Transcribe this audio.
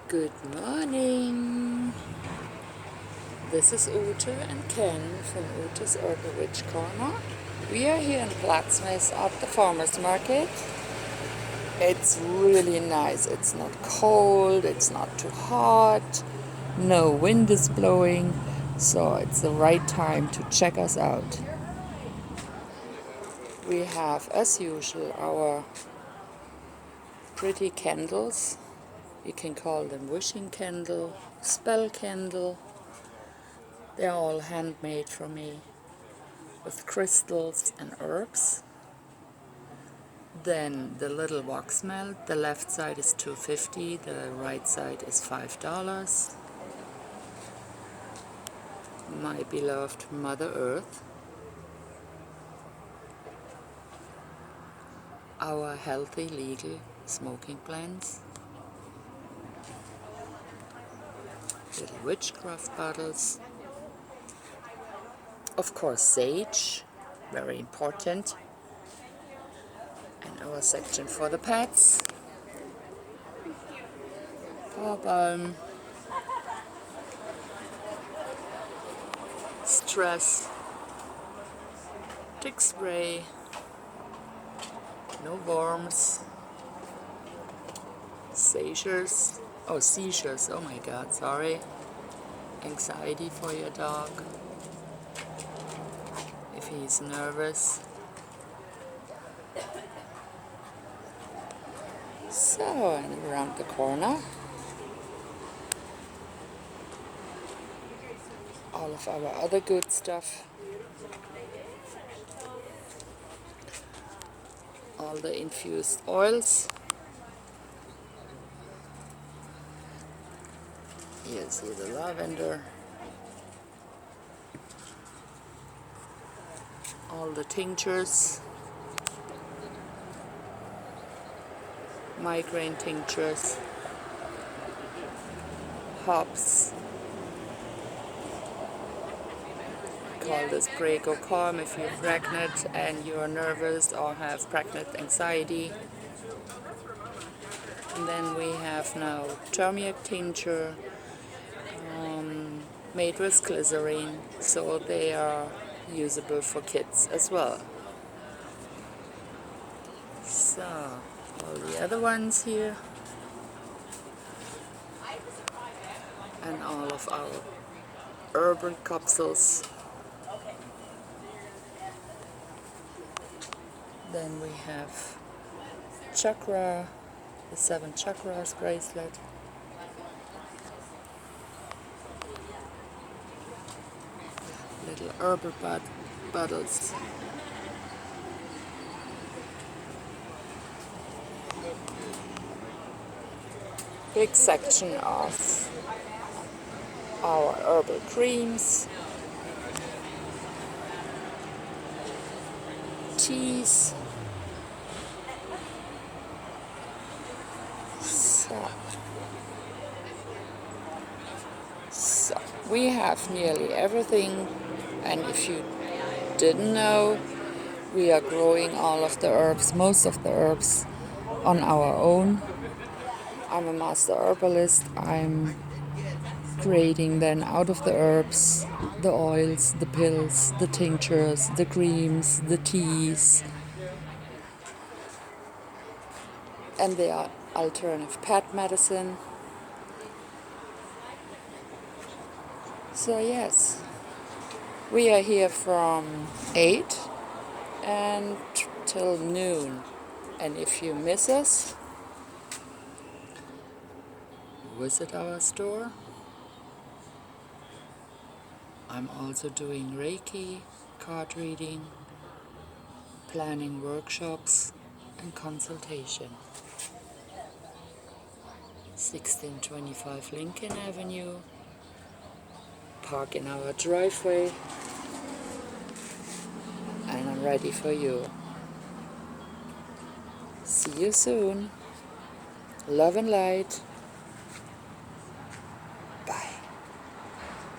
Good morning. This is Ute and Ken from Utes-Herbal-Corner. We are here in Plattsmouth at the farmer's market. It's really nice. It's not cold, it's not too hot, no wind is blowing, so it's the right time to check us out. We have, as usual, our pretty candles. You can call them wishing candle, spell candle. They're all handmade for me with crystals and herbs. Then the little wax melt, the left side is $2.50, the right side is $5. My beloved Mother Earth. Our healthy legal smoking plants. Little witchcraft bottles. Of course, sage, very important. And our section for the pets. Paw balm. Stress. Tick spray. No worms. Seizures. Oh, seizures. Oh my God, sorry. Anxiety for your dog. If he's nervous. So, and around the corner, all of our other good stuff. All the infused oils. You see the lavender. All the tinctures. Migraine tinctures. Hops. Call this Prego Calm if you're pregnant and you're nervous or have pregnant anxiety. And then we have now turmeric tincture made with glycerine, so they are usable for kids as well. So, all the other ones here. And all of our herbal capsules. Then we have chakra, the 7 chakras bracelet. Little herbal bottles. Big section of our herbal creams, teas. So we have nearly everything, and if you didn't know, we are growing all of the herbs, most of the herbs, on our own. I'm a master herbalist. I'm creating then out of the herbs, the oils, the pills, the tinctures, the creams, the teas, and the alternative pet medicine. So yes, we are here from 8 and till noon. And if you miss us, visit our store. I'm also doing Reiki, card reading, planning workshops and consultation. 1625 Lincoln Avenue. Park in our driveway. And I'm ready for you. See you soon. Love and light.